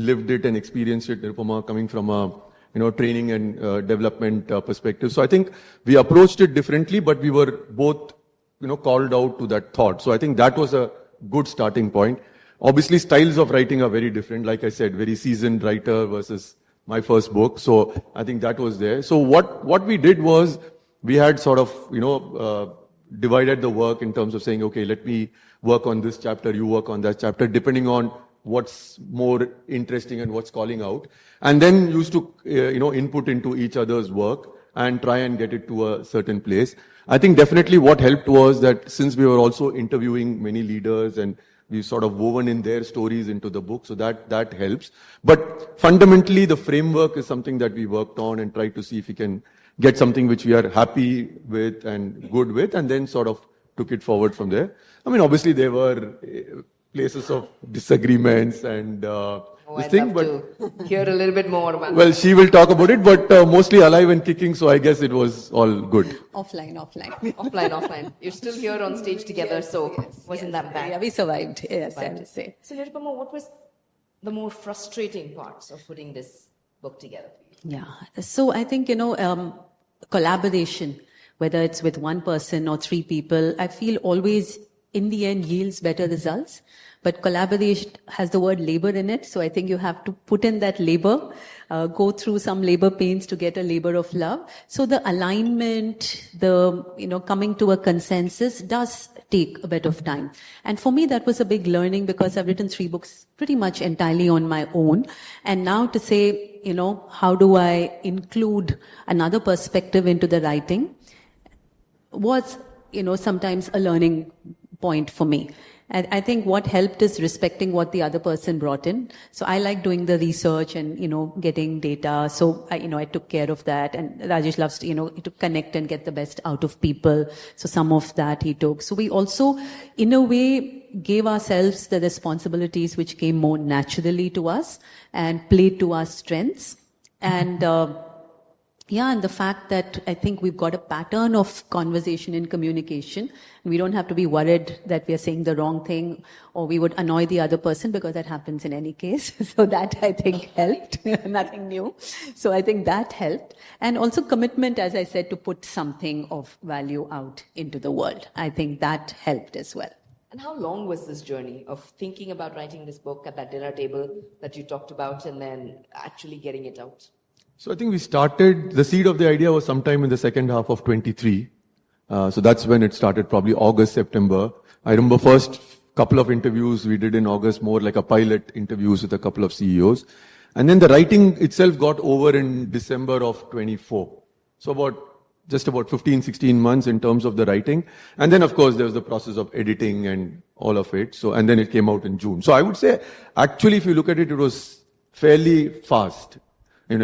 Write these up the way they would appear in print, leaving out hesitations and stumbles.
lived it and experienced it, Nirupama, coming from a training and development perspective. So I think we approached it differently, but we were both called out to that thought. So I think that was a good starting point. Obviously, styles of writing are very different. Like I said, very seasoned writer versus my first book. So I think that was there. So what we did was we had sort of, divided the work in terms of saying, okay, let me work on this chapter, you work on that chapter, depending on what's more interesting and what's calling out. And then used to, input into each other's work and try and get it to a certain place. I think definitely what helped was that since we were also interviewing many leaders and we sort of woven in their stories into the book, so that helps. But fundamentally, the framework is something that we worked on and tried to see if we can get something which we are happy with and good with, and then sort of took it forward from there. I mean, obviously there were places of disagreements and I'd love to hear a little bit more about well, she will talk about it, but mostly alive and kicking, so I guess it was all good. Offline. You're still here on stage together, yes, so wasn't that bad? Yeah, we survived, yes, I would say. So Nirupama, what was the more frustrating parts of putting this book together? Yeah, so I think, collaboration, whether it's with one person or three people, I feel always in the end yields better results. But collaboration has the word labor in it. So I think you have to put in that labor, go through some labor pains to get a labor of love. So the alignment, coming to a consensus does take a bit of time. And for me, that was a big learning because I've written 3 books pretty much entirely on my own. And now to say, how do I include another perspective into the writing was, sometimes a learning point for me. And I think what helped is respecting what the other person brought in. So I like doing the research and, getting data. So I took care of that. And Rajesh loves to connect and get the best out of people. So some of that he took. So we also, in a way, gave ourselves the responsibilities which came more naturally to us and played to our strengths. And, and the fact that I think we've got a pattern of conversation and communication. We don't have to be worried that we are saying the wrong thing or we would annoy the other person because that happens in any case. So that I think helped. Nothing new. So I think that helped. And also commitment, as I said, to put something of value out into the world. I think that helped as well. And how long was this journey of thinking about writing this book at that dinner table that you talked about and then actually getting it out? So I think the seed of the idea was sometime in the second half of 23. So that's when it started, probably August, September. I remember first couple of interviews we did in August, more like a pilot interviews with a couple of CEOs. And then the writing itself got over in December of 24. So just about 15, 16 months in terms of the writing. And then of course there was the process of editing and all of it. So, and then it came out in June. So I would say, actually, if you look at it, it was fairly fast.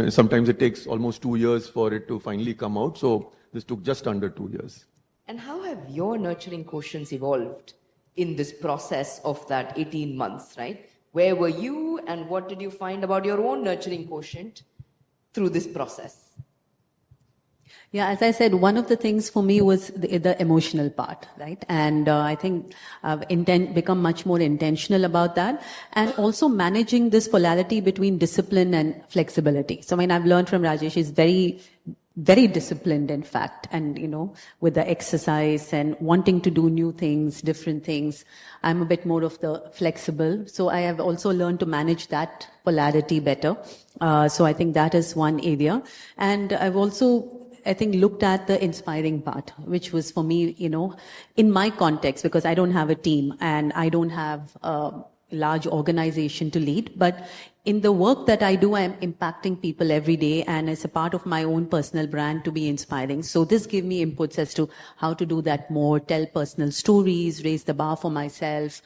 Sometimes it takes almost 2 years for it to finally come out. So this took just under 2 years. And how have your nurturing quotients evolved in this process of that 18 months, right? Where were you and what did you find about your own nurturing quotient through this process? Yeah, as I said, one of the things for me was the emotional part, right? And I think I've become much more intentional about that. And also managing this polarity between discipline and flexibility. So I've learned from Rajesh, he's very, very disciplined, in fact. And, with the exercise and wanting to do new things, different things. I'm a bit more of the flexible. So I have also learned to manage that polarity better. So I think that is one area. And I've also, looked at the inspiring part, which was for me, in my context, because I don't have a team and I don't have a large organization to lead, but in the work that I do, I'm impacting people every day and it's a part of my own personal brand to be inspiring. So this gave me inputs as to how to do that more, tell personal stories, raise the bar for myself,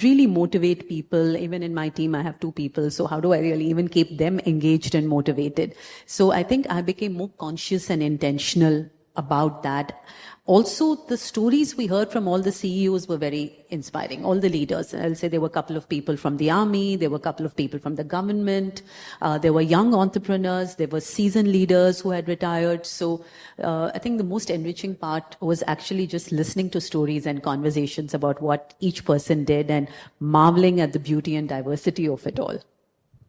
really motivate people. Even in my team, I have 2 people. So how do I really even keep them engaged and motivated? So I think I became more conscious and intentional about that. Also, the stories we heard from all the CEOs were very inspiring, all the leaders. I'll say there were a couple of people from the army, there were a couple of people from the government, there were young entrepreneurs, there were seasoned leaders who had retired. So I think the most enriching part was actually just listening to stories and conversations about what each person did and marveling at the beauty and diversity of it all.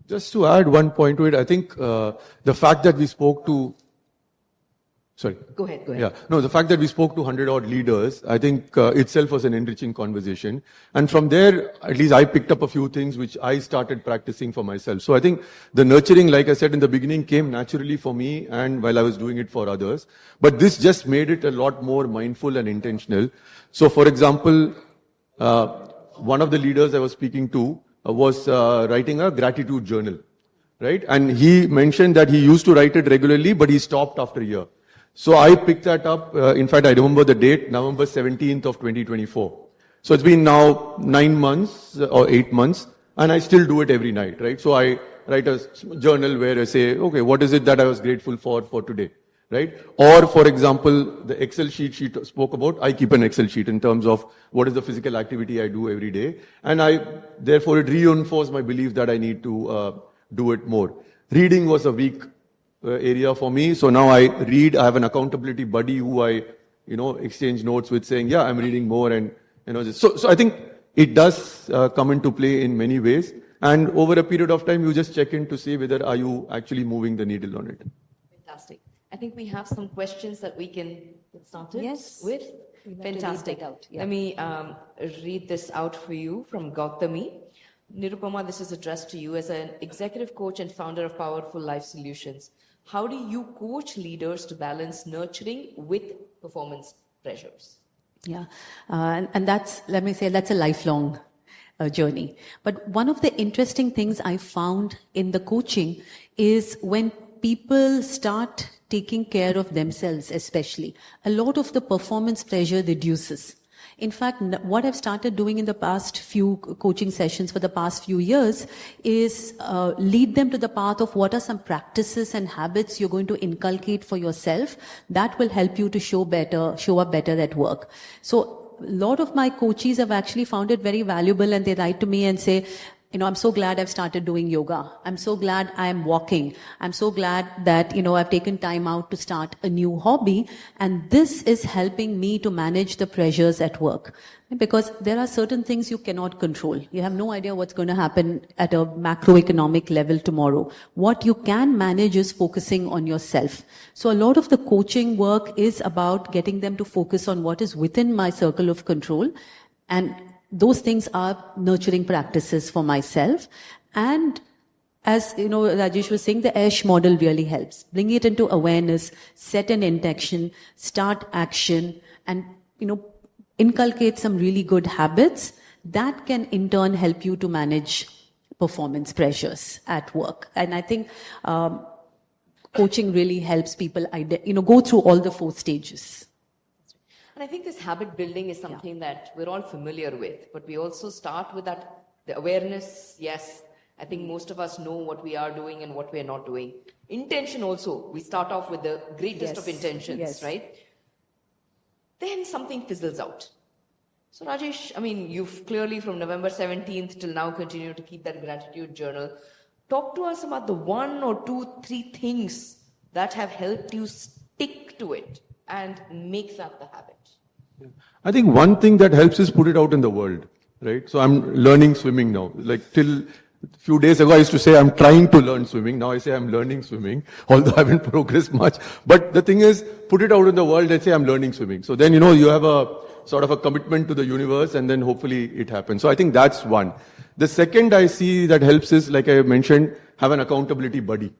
Just to add one point to it, I think the fact that we spoke to Sorry. Go ahead. Yeah. No, the fact that we spoke to 100 odd leaders, I think itself was an enriching conversation. And from there, at least I picked up a few things which I started practicing for myself. So I think the nurturing, like I said in the beginning, came naturally for me and while I was doing it for others. But this just made it a lot more mindful and intentional. So for example, one of the leaders I was speaking to was writing a gratitude journal, right? And he mentioned that he used to write it regularly, but he stopped after a year. So I picked that up. In fact, I remember the date, November 17th of 2024. So it's been now 9 months or 8 months, and I still do it every night, right? So I write a journal where I say, okay, what is it that I was grateful for today, right? Or, for example, the Excel sheet she spoke about, I keep an Excel sheet in terms of what is the physical activity I do every day. And therefore, it reinforced my belief that I need to do it more. Reading was a weak area for me. So now I read, I have an accountability buddy who I, exchange notes with saying, yeah, I'm reading more and, So I think it does come into play in many ways. And over a period of time, you just check in to see whether are you actually moving the needle on it. Fantastic. I think we have some questions that we can get started with. Fantastic. Let me read this out for you from Gautami. Nirupama, this is addressed to you as an executive coach and founder of Powerful Life Solutions. How do you coach leaders to balance nurturing with performance pressures? Yeah, and that's, let me say, that's a lifelong journey. But one of the interesting things I found in the coaching is when people start taking care of themselves, especially, a lot of the performance pressure reduces. In fact, what I've started doing in the past few coaching sessions for the past few years is lead them to the path of what are some practices and habits you're going to inculcate for yourself that will help you to show up better at work. So a lot of my coaches have actually found it very valuable, and they write to me and say, I'm so glad I've started doing yoga. I'm so glad I'm walking. I'm so glad that, I've taken time out to start a new hobby. And this is helping me to manage the pressures at work. Because there are certain things you cannot control. You have no idea what's going to happen at a macroeconomic level tomorrow. What you can manage is focusing on yourself. So a lot of the coaching work is about getting them to focus on what is within my circle of control, and those things are nurturing practices for myself. And as Rajesh was saying, the ASH model really helps. Bring it into awareness, set an intention, start action, and inculcate some really good habits that can in turn help you to manage performance pressures at work. And I think coaching really helps people go through all the 4 stages. And I think this habit building is something that we're all familiar with, but we also start with the awareness. Yes, I think most of us know what we are doing and what we are not doing. Intention also, we start off with the greatest of intentions, right? Then something fizzles out. So Rajesh, you've clearly from November 17th till now continued to keep that gratitude journal. Talk to us about the 1 or 2, 3 things that have helped you stick to it and make that the habit. I think one thing that helps is put it out in the world, right? So I'm learning swimming now. Like till a few days ago, I used to say I'm trying to learn swimming. Now I say I'm learning swimming, although I haven't progressed much. But the thing is, put it out in the world and say I'm learning swimming. So then, you have a sort of a commitment to the universe, and then hopefully it happens. So I think that's one. The second I see that helps is, like I mentioned, have an accountability buddy.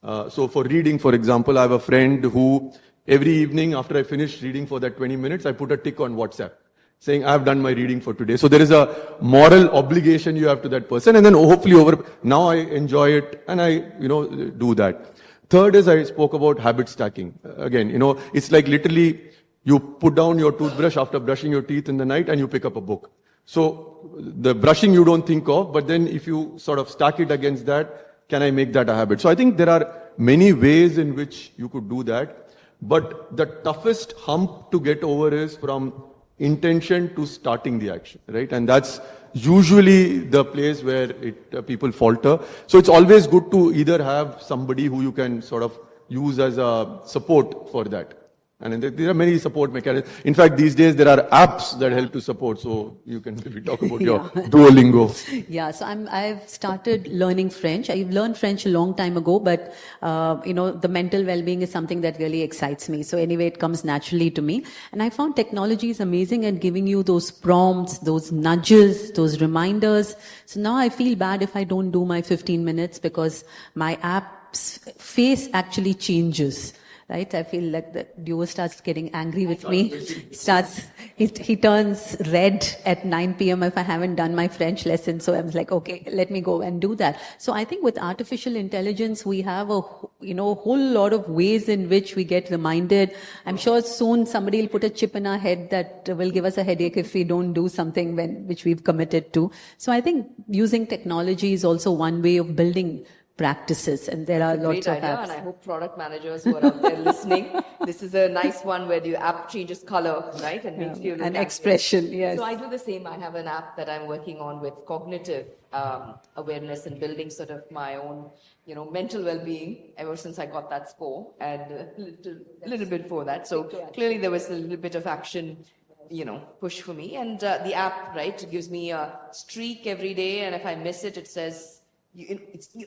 So for reading, for example, I have a friend who every evening after I finish reading for that 20 minutes, I put a tick on WhatsApp saying, I have done my reading for today. So there is a moral obligation you have to that person. And then hopefully now I enjoy it and I, do that. Third is I spoke about habit stacking. Again, it's like literally you put down your toothbrush after brushing your teeth in the night and you pick up a book. So the brushing you don't think of, but then if you sort of stack it against that, can I make that a habit? So I think there are many ways in which you could do that. But the toughest hump to get over is from intention to starting the action, right? And that's usually the place where people falter. So it's always good to either have somebody who you can sort of use as a support for that. And then there are many support mechanisms. In fact, these days there are apps that help to support. So you can maybe talk about your Duolingo. Yeah, so I've started learning French. I've learned French a long time ago, but the mental well-being is something that really excites me. So anyway, it comes naturally to me. And I found technology is amazing at giving you those prompts, those nudges, those reminders. So now I feel bad if I don't do my 15 minutes because my app's face actually changes. Right? I feel like the duo starts getting angry with me. He turns red at 9 p.m. if I haven't done my French lesson. So I was like, okay, let me go and do that. So I think with artificial intelligence, we have a whole lot of ways in which we get reminded. I'm sure soon somebody will put a chip in our head that will give us a headache if we don't do something which we've committed to. So I think using technology is also one way of building practices, and there are lots of apps. And I hope product managers who are out there listening, this is a nice one where the app changes color, right, and makes you look an expression. Yes. So I do the same. I have an app that I'm working on with cognitive awareness and building sort of my own, mental well-being ever since I got that score, and a little bit before that. So clearly there was a little bit of action, push for me, and the app, right, gives me a streak every day, and if I miss it, it says.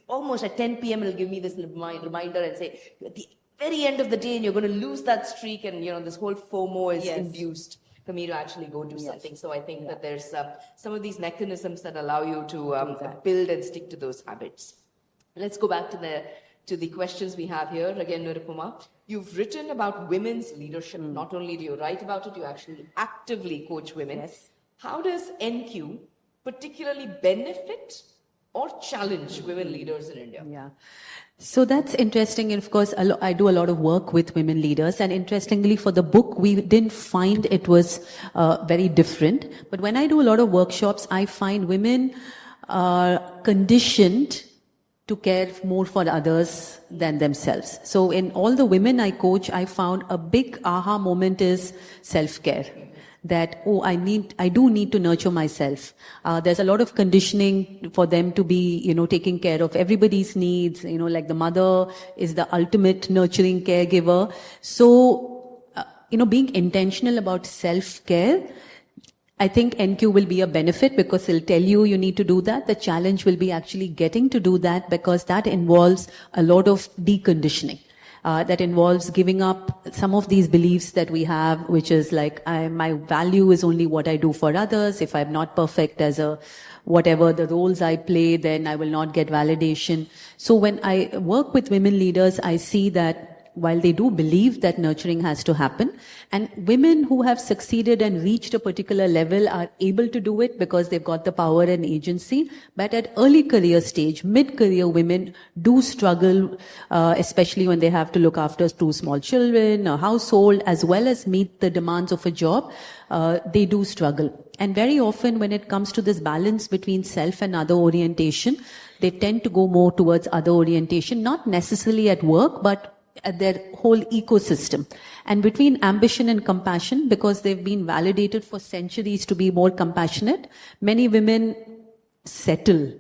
Almost at 10 p.m. it'll give me this reminder and say, at the very end of the day, and you're going to lose that streak, and this whole FOMO is induced for me to actually go do something. So I think that there's some of these mechanisms that allow you to build and stick to those habits. Let's go back to the questions we have here. Again, Nirupama, you've written about women's leadership. Not only do you write about it, you actually actively coach women. Yes. How does NQ particularly benefit or challenge women leaders in India? Yeah. So that's interesting. And of course, I do a lot of work with women leaders. And interestingly, for the book, we didn't find it was very different. But when I do a lot of workshops, I find women are conditioned to care more for others than themselves. So in all the women I coach, I found a big aha moment is self-care. That, I do need to nurture myself. There's a lot of conditioning for them to be, taking care of everybody's needs, like the mother is the ultimate nurturing caregiver. So, being intentional about self-care, I think NQ will be a benefit because it'll tell you need to do that. The challenge will be actually getting to do that because that involves a lot of deconditioning. That involves giving up some of these beliefs that we have, which is like, my value is only what I do for others. If I'm not perfect as whatever the roles I play, then I will not get validation. So when I work with women leaders, I see that while they do believe that nurturing has to happen, and women who have succeeded and reached a particular level are able to do it because they've got the power and agency. But at early career stage, mid-career women do struggle, especially when they have to look after 2 small children, a household, as well as meet the demands of a job. They do struggle. And very often when it comes to this balance between self and other orientation, they tend to go more towards other orientation, not necessarily at work, but at their whole ecosystem. And between ambition and compassion, because they've been validated for centuries to be more compassionate, many women settle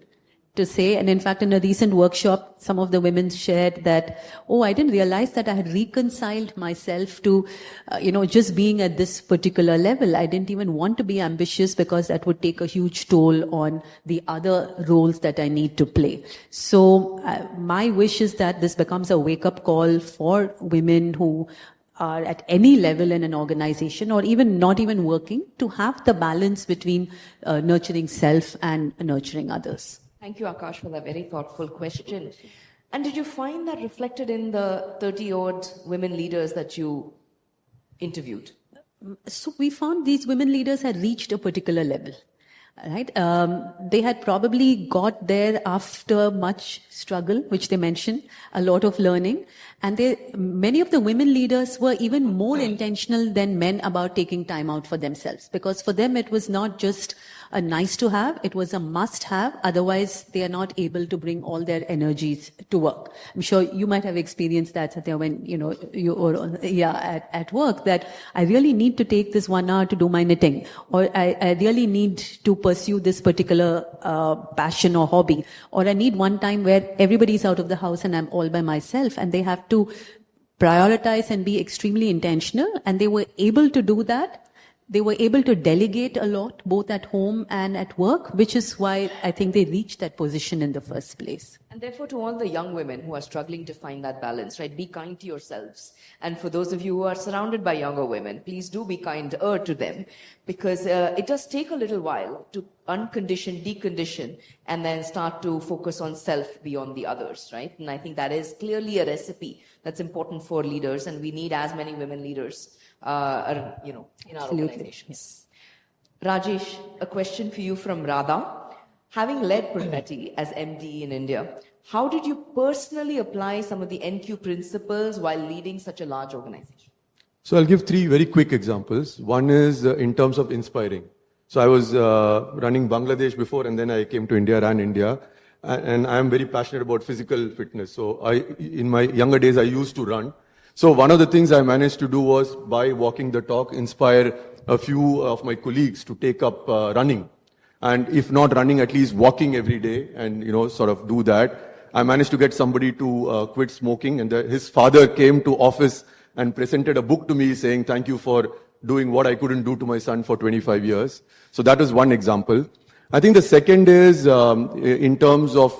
to say, and in fact, in a recent workshop, some of the women shared that, I didn't realize that I had reconciled myself to, just being at this particular level. I didn't even want to be ambitious because that would take a huge toll on the other roles that I need to play. So my wish is that this becomes a wake-up call for women who are at any level in an organization or even not even working to have the balance between nurturing self and nurturing others. Thank you, Akash, for that very thoughtful question. And did you find that reflected in the 30-odd women leaders that you interviewed? So we found these women leaders had reached a particular level. Right? They had probably got there after much struggle, which they mentioned, a lot of learning. And many of the women leaders were even more intentional than men about taking time out for themselves. Because for them, it was not just a nice to have, it was a must have. Otherwise, they are not able to bring all their energies to work. I'm sure you might have experienced that, Satya, when, at work, that I really need to take this 1 hour to do my knitting, or I really need to pursue this particular passion or hobby, or I need one time where everybody's out of the house and I'm all by myself, and they have to prioritize and be extremely intentional, and they were able to do that. They were able to delegate a lot, both at home and at work, which is why I think they reached that position in the first place. And therefore, to all the young women who are struggling to find that balance, right, be kind to yourselves. And for those of you who are surrounded by younger women, please do be kinder to them, because it does take a little while to uncondition, decondition, and then start to focus on self beyond the others, right? And I think that is clearly a recipe that's important for leaders, and we need as many women leaders, in our organizations. Rajesh, a question for you from Radha. Having led Perfetti as MD in India, how did you personally apply some of the NQ principles while leading such a large organization? So I'll give 3 very quick examples. One is in terms of inspiring. So I was running Bangladesh before, and then I came to India, ran India. And I am very passionate about physical fitness. So in my younger days, I used to run. So one of the things I managed to do was, by walking the talk, inspire a few of my colleagues to take up running. And if not running, at least walking every day and, sort of do that. I managed to get somebody to quit smoking, and his father came to office and presented a book to me saying, thank you for doing what I couldn't do to my son for 25 years. So that was one example. I think the second is in terms of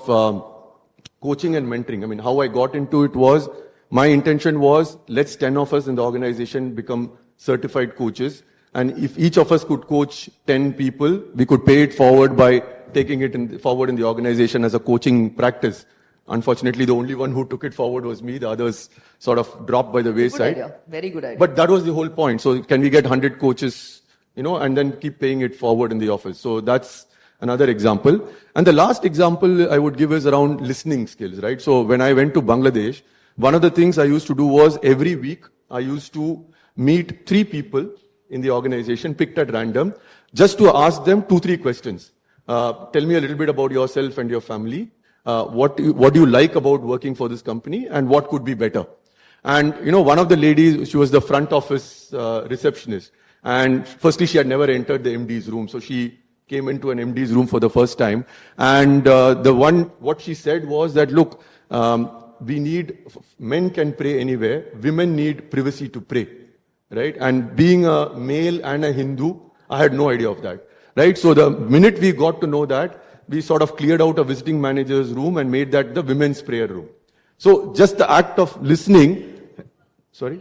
coaching and mentoring. I mean, how I got into it was, my intention was, let's 10 of us in the organization become certified coaches. And if each of us could coach 10 people, we could pay it forward by taking it forward in the organization as a coaching practice. Unfortunately, the only one who took it forward was me. The others sort of dropped by the wayside. Good idea. Very good idea. But that was the whole point. So can we get 100 coaches, and then keep paying it forward in the office? So that's another example. And the last example I would give is around listening skills, right? So when I went to Bangladesh, one of the things I used to do was, every week I used to meet 3 people in the organization, picked at random, just to ask them 2-3 questions. Tell me a little bit about yourself and your family. What do you like about working for this company, and what could be better? And, one of the ladies, she was the front office receptionist. And firstly, she had never entered the MD's room. So she came into an MD's room for the first time. And what she said was that, look, men can pray anywhere. Women need privacy to pray. Right? And being a male and a Hindu, I had no idea of that. Right? So the minute we got to know that, we sort of cleared out a visiting manager's room and made that the women's prayer room. So just the act of listening. Sorry?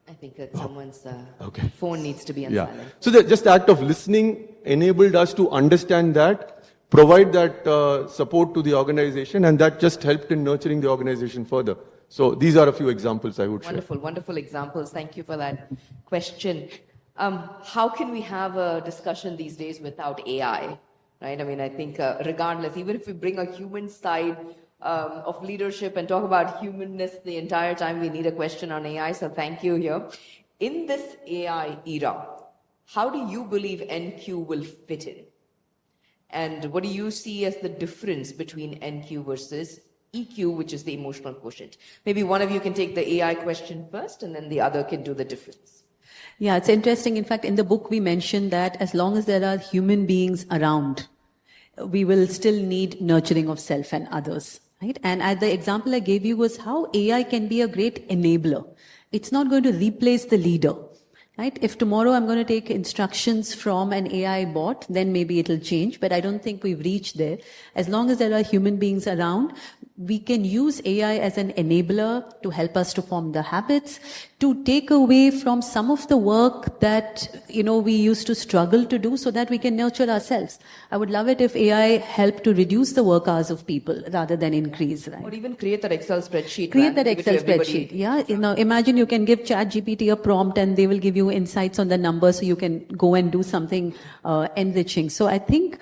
I think that someone's okay. phone needs to be on silent. So just the act of listening enabled us to understand that, provide that support to the organization, and that just helped in nurturing the organization further. So these are a few examples I would share. Wonderful examples. Thank you for that question. How can we have a discussion these days without AI? Right? I mean, I think regardless, even if we bring a human side of leadership and talk about humanness the entire time, we need a question on AI. So thank you here. In this AI era, how do you believe NQ will fit in? And what do you see as the difference between NQ versus EQ, which is the emotional quotient? Maybe one of you can take the AI question first, and then the other can do the difference. Yeah, it's interesting. In fact, in the book, we mentioned that as long as there are human beings around, we will still need nurturing of self and others. Right? And the example I gave you was how AI can be a great enabler. It's not going to replace the leader. Right? If tomorrow I'm going to take instructions from an AI bot, then maybe it'll change, but I don't think we've reached there. As long as there are human beings around, we can use AI as an enabler to help us to form the habits, to take away from some of the work that, we used to struggle to do so that we can nurture ourselves. I would love it if AI helped to reduce the work hours of people rather than increase, right? Or even create that Excel spreadsheet. Create that Excel spreadsheet. Yeah. Imagine you can give ChatGPT a prompt and they will give you insights on the numbers so you can go and do something enriching. So I think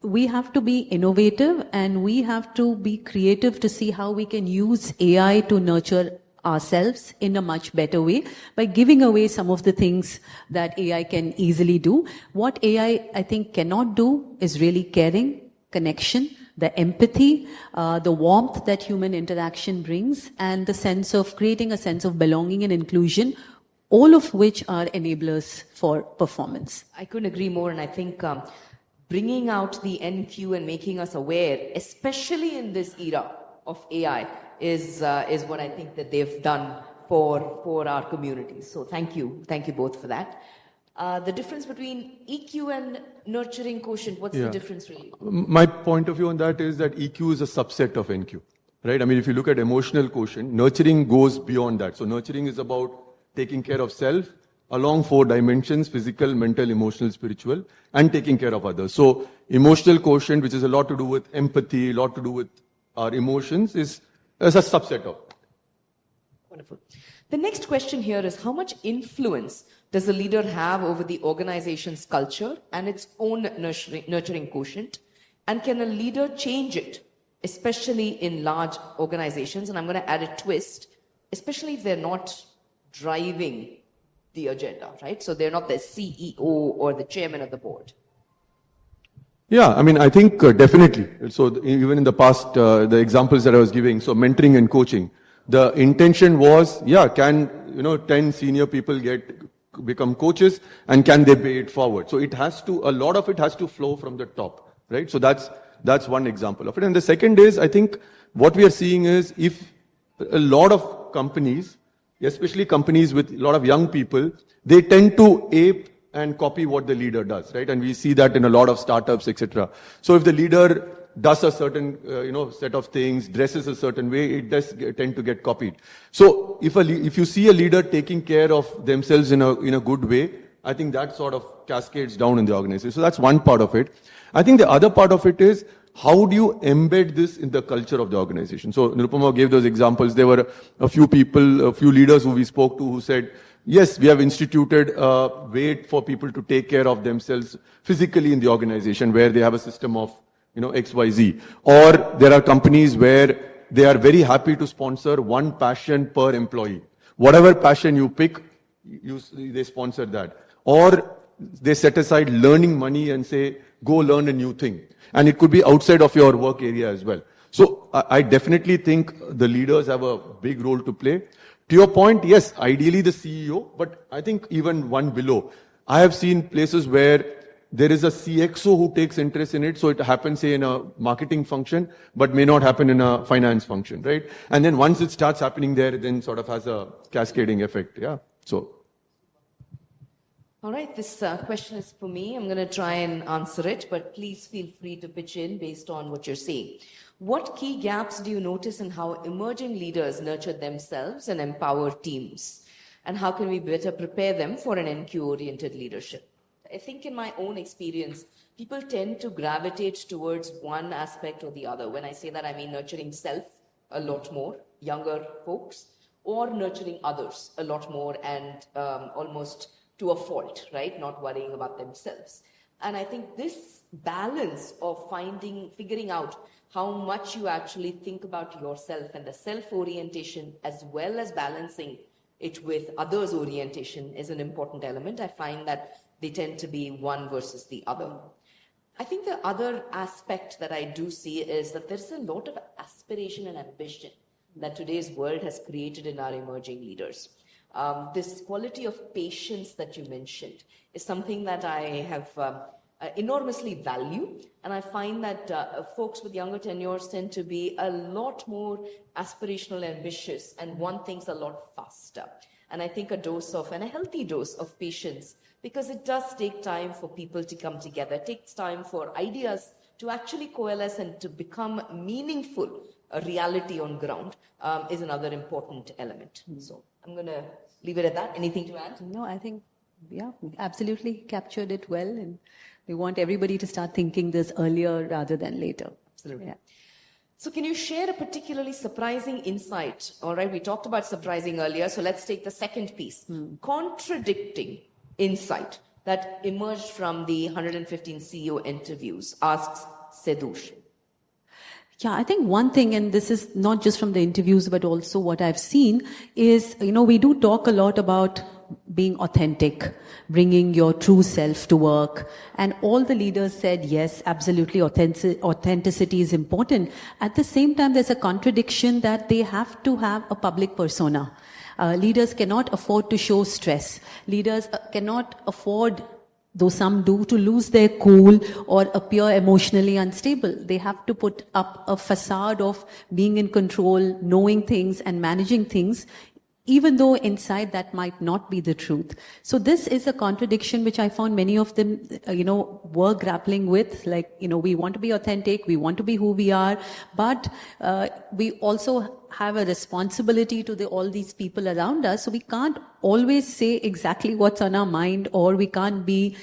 we have to be innovative and we have to be creative to see how we can use AI to nurture ourselves in a much better way by giving away some of the things that AI can easily do. What AI, I think, cannot do is really caring, connection, the empathy, the warmth that human interaction brings, and the sense of creating a sense of belonging and inclusion, all of which are enablers for performance. I couldn't agree more, and I think bringing out the NQ and making us aware, especially in this era of AI, is what I think that they've done for our communities. So thank you both for that. The difference between EQ and nurturing quotient, what's the difference really? My point of view on that is that EQ is a subset of NQ, right? I mean, if you look at emotional quotient, nurturing goes beyond that. So nurturing is about taking care of self along 4 dimensions: physical, mental, emotional, spiritual, and taking care of others. So emotional quotient, which is a lot to do with empathy, a lot to do with our emotions, is a subset of it. Wonderful. The next question here is, how much influence does a leader have over the organization's culture and its own nurturing quotient? And can a leader change it, especially in large organizations? And I'm going to add a twist, especially if they're not driving the agenda, right? So they're not the CEO or the chairman of the board. Yeah, I mean, I think definitely. So even in the past, the examples that I was giving, so mentoring and coaching, the intention was, can 10 senior people become coaches, and can they pay it forward? So it has to, a lot of it has to flow from the top, right? So that's one example of it. And the second is, I think what we are seeing is, if a lot of companies, especially companies with a lot of young people, they tend to ape and copy what the leader does, right? And we see that in a lot of startups, etc. So if the leader does a certain, set of things, dresses a certain way, it does tend to get copied. So if you see a leader taking care of themselves in a good way, I think that sort of cascades down in the organization. So that's one part of it. I think the other part of it is, how do you embed this in the culture of the organization? So Nirupama gave those examples. There were a few leaders who we spoke to who said, yes, we have instituted a way for people to take care of themselves physically in the organization, where they have a system of XYZ. Or there are companies where they are very happy to sponsor one passion per employee. Whatever passion you pick, they sponsor that. Or they set aside learning money and say, go learn a new thing. And it could be outside of your work area as well. So I definitely think the leaders have a big role to play. To your point, yes, ideally the CEO, but I think even one below. I have seen places where there is a CXO who takes interest in it, so it happens, say, in a marketing function, but may not happen in a finance function, right? And then once it starts happening there, it then sort of has a cascading effect, So. All right, this question is for me. I'm going to try and answer it, but please feel free to pitch in based on what you're saying. What key gaps do you notice in how emerging leaders nurture themselves and empower teams? And how can we better prepare them for an NQ-oriented leadership? I think in my own experience, people tend to gravitate towards one aspect or the other. When I say that, I mean nurturing self a lot more, younger folks, or nurturing others a lot more, and almost to a fault, right? Not worrying about themselves. And I think this balance of figuring out how much you actually think about yourself and the self-orientation, as well as balancing it with others' orientation, is an important element. I find that they tend to be one versus the other. I think the other aspect that I do see is that there's a lot of aspiration and ambition that today's world has created in our emerging leaders. This quality of patience that you mentioned is something that I have enormously value, and I find that folks with younger tenures tend to be a lot more aspirational, ambitious, and want things a lot faster. And I think a healthy dose of patience, because it does take time for people to come together. It takes time for ideas to actually coalesce and to become meaningful. A reality on ground is another important element. So I'm going to leave it at that. Anything to add? No, I think, we absolutely captured it well. And we want everybody to start thinking this earlier rather than later. Absolutely. Yeah. So can you share a particularly surprising insight? All right, we talked about surprising earlier. So let's take the second piece. Contradicting insight that emerged from the 115 CEO interviews, asks Sedush. Yeah, I think one thing, and this is not just from the interviews, but also what I've seen is, we do talk a lot about being authentic, bringing your true self to work. And all the leaders said, yes, absolutely, authenticity is important. At the same time, there's a contradiction that they have to have a public persona. Leaders cannot afford to show stress. Leaders cannot afford though some do, to lose their cool or appear emotionally unstable. They have to put up a facade of being in control, knowing things and managing things, even though inside that might not be the truth. So this is a contradiction which I found many of them, were grappling with. Like, we want to be authentic, we want to be who we are, but we also have a responsibility to all these people around us. So we can't always say exactly what's on our mind, or we can't be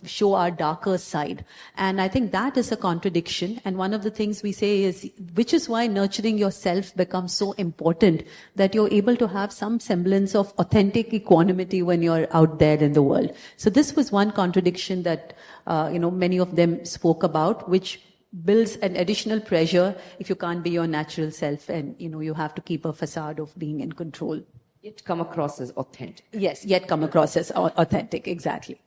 show our darker side. And I think that is a contradiction. And one of the things we say is, which is why nurturing yourself becomes so important, that you're able to have some semblance of authentic equanimity when you're out there in the world. So this was one contradiction that, many of them spoke about, which builds an additional pressure if you can't be your natural self, and you have to keep a facade of being in control. Yet come across as authentic. Yes, yet come across as authentic, exactly.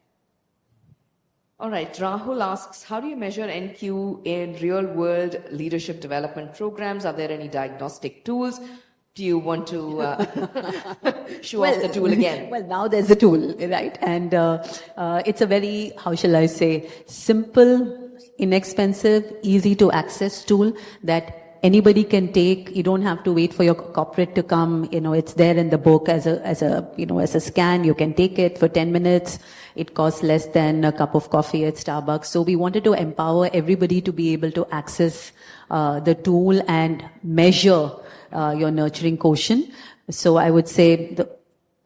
All right, Rahul asks, how do you measure NQ in real-world leadership development programs? Are there any diagnostic tools? Do you want to show off the tool again? Well, now there's a tool, right? And it's a very, how shall I say, simple, inexpensive, easy to access tool that anybody can take. You don't have to wait for your corporate to come. It's there in the book as a scan. You can take it for 10 minutes. It costs less than a cup of coffee at Starbucks. So we wanted to empower everybody to be able to access the tool and measure your nurturing quotient. So I would say,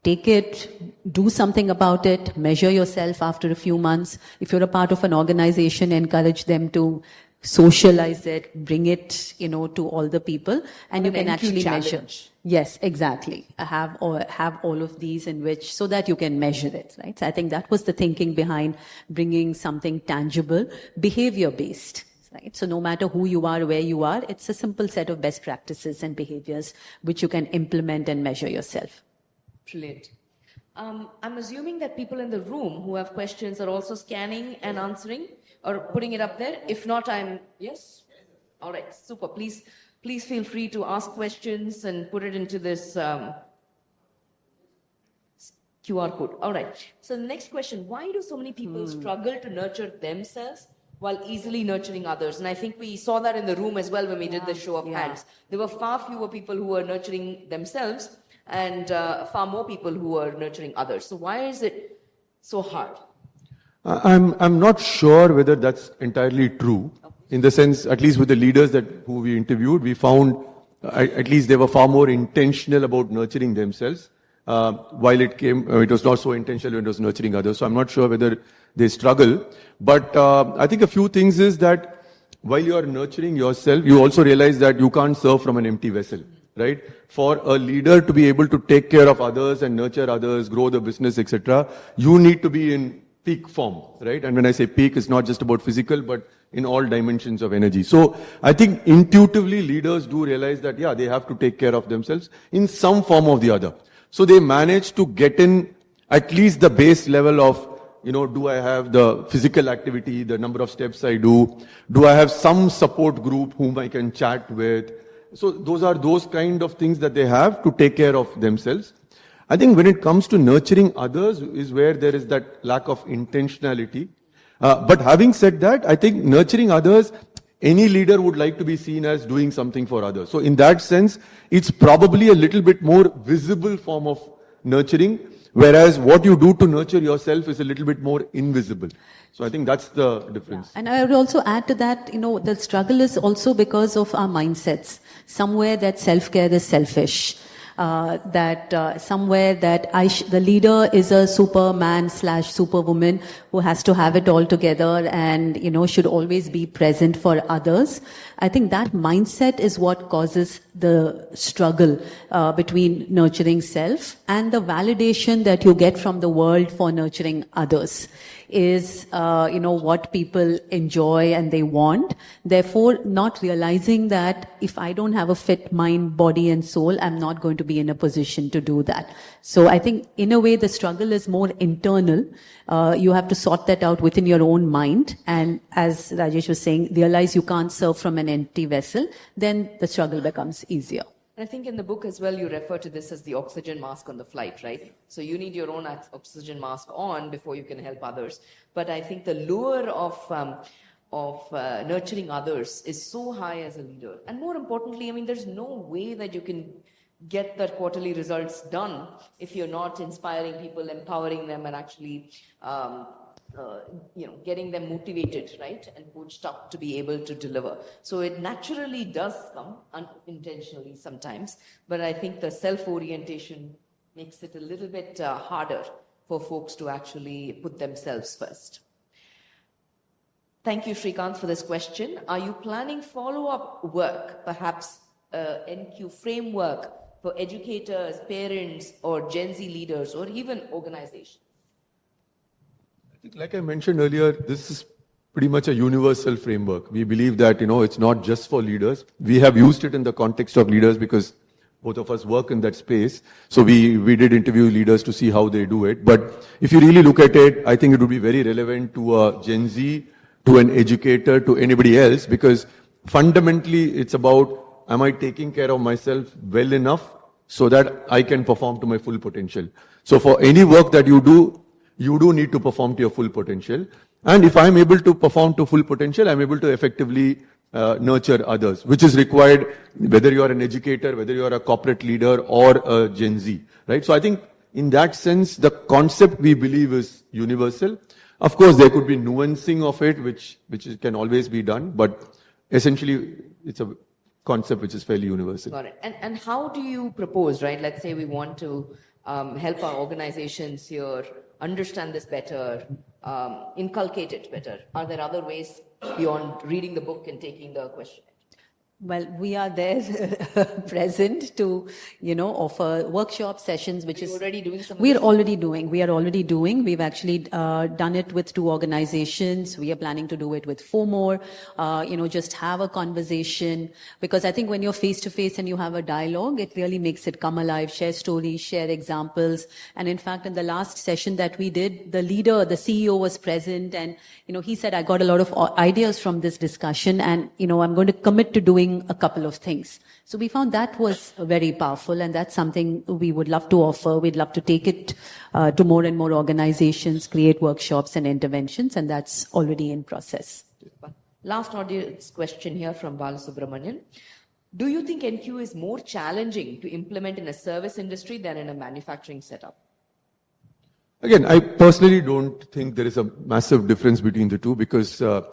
take it, do something about it, measure yourself after a few months. If you're a part of an organization, encourage them to socialize it, bring it, to all the people, and you can actually measure. Yes, exactly. Have all of these in which, so that you can measure it, right? So I think that was the thinking behind bringing something tangible, behavior-based. Right? So no matter who you are, where you are, it's a simple set of best practices and behaviors which you can implement and measure yourself. Brilliant. I'm assuming that people in the room who have questions are also scanning and answering or putting it up there. If not, yes? All right, super. Please feel free to ask questions and put it into this QR code. All right. So the next question, why do so many people struggle to nurture themselves while easily nurturing others? And I think we saw that in the room as well when we did the show of hands. There were far fewer people who were nurturing themselves and far more people who are nurturing others. So why is it so hard? I'm not sure whether that's entirely true. In the sense, at least with the leaders who we interviewed, we found at least they were far more intentional about nurturing themselves. While it was not so intentional when it was nurturing others. So I'm not sure whether they struggle. But I think a few things is that while you are nurturing yourself, you also realize that you can't serve from an empty vessel. Right? For a leader to be able to take care of others and nurture others, grow the business, etc., you need to be in peak form, right? And when I say peak, it's not just about physical, but in all dimensions of energy. So I think intuitively leaders do realize that, they have to take care of themselves in some form or the other. So they manage to get in at least the base level of, do I have the physical activity, the number of steps I do? Do I have some support group whom I can chat with? So those are those kind of things that they have to take care of themselves. I think when it comes to nurturing others is where there is that lack of intentionality. But having said that, I think nurturing others, any leader would like to be seen as doing something for others. So in that sense, it's probably a little bit more visible form of nurturing, whereas what you do to nurture yourself is a little bit more invisible. So I think that's the difference. Yeah. And I would also add to that, the struggle is also because of our mindsets. Somewhere that self-care is selfish. Somewhere that the leader is a superman/superwoman who has to have it all together and, should always be present for others. I think that mindset is what causes the struggle between nurturing self and the validation that you get from the world for nurturing others is, what people enjoy and they want. Therefore, not realizing that if I don't have a fit mind, body and soul, I'm not going to be in a position to do that. So I think in a way the struggle is more internal. You have to sort that out within your own mind. And as Rajesh was saying, realize you can't serve from an empty vessel. Then the struggle becomes easier. And I think in the book as well, you refer to this as the oxygen mask on the flight, right? So you need your own oxygen mask on before you can help others. But I think the lure of nurturing others is so high as a leader. And more importantly, I mean, there's no way that you can get that quarterly results done if you're not inspiring people, empowering them, and actually getting them motivated, right, and coached up to be able to deliver. So it naturally does come unintentionally sometimes, but I think the self-orientation makes it a little bit harder for folks to actually put themselves first. Thank you, Srikanth, for this question. Are you planning follow-up work, perhaps NQ framework for educators, parents, or Gen Z leaders, or even organizations? Like I mentioned earlier, this is pretty much a universal framework. We believe that, it's not just for leaders. We have used it in the context of leaders because both of us work in that space. So we did interview leaders to see how they do it. But if you really look at it, I think it would be very relevant to a Gen Z, to an educator, to anybody else, because fundamentally it's about, am I taking care of myself well enough so that I can perform to my full potential? So for any work that you do need to perform to your full potential. And if I'm able to perform to full potential, I'm able to effectively nurture others, which is required whether you are an educator, whether you are a corporate leader or a Gen Z, right? So I think in that sense, the concept we believe is universal. Of course, there could be nuancing of it, which can always be done, but essentially it's a concept which is fairly universal. Got it. And how do you propose, right? Let's say we want to help our organizations here understand this better, inculcate it better. Are there other ways beyond reading the book and taking the questionnaire? Well, we are there present to, offer workshop sessions, which is already doing some. We are already doing. We've actually done it with 2 organizations. We are planning to do it with 4 more. Just have a conversation, because I think when you're face to face and you have a dialogue, it really makes it come alive. Share stories, share examples. And in fact, in the last session that we did, the leader, the CEO was present, and he said, I got a lot of ideas from this discussion, and I'm going to commit to doing a couple of things. So we found that was very powerful, and that's something we would love to offer. We'd love to take it to more and more organizations, create workshops and interventions, and that's already in process. Last audience question here from Balasubramanian. Do you think NQ is more challenging to implement in a service industry than in a manufacturing setup? Again, I personally don't think there is a massive difference between the two because, a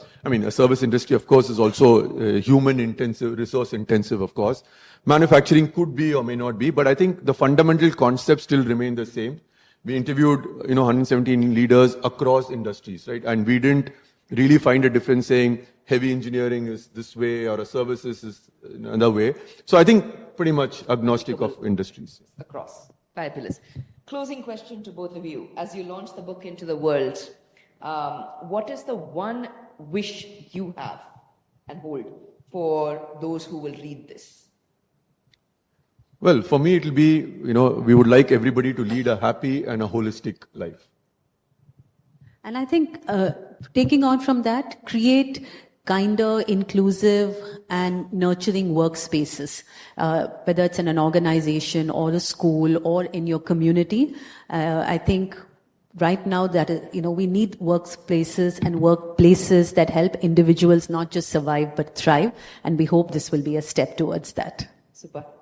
service industry, of course, is also human intensive, resource intensive, of course. Manufacturing could be or may not be, but I think the fundamental concepts still remain the same. We interviewed, 117 leaders across industries, right? And we didn't really find a difference saying heavy engineering is this way or a services is another way. So I think pretty much agnostic of industries. Across. Fabulous. Closing question to both of you. As you launch the book into the world, what is the one wish you have and hold for those who will read this? Well, for me, it'll be, we would like everybody to lead a happy and a holistic life. And I think taking on from that, create kinder, inclusive, and nurturing workspaces, whether it's in an organization or a school or in your community. I think right now that, we need workplaces and workplaces that help individuals not just survive but thrive. And we hope this will be a step towards that. Super.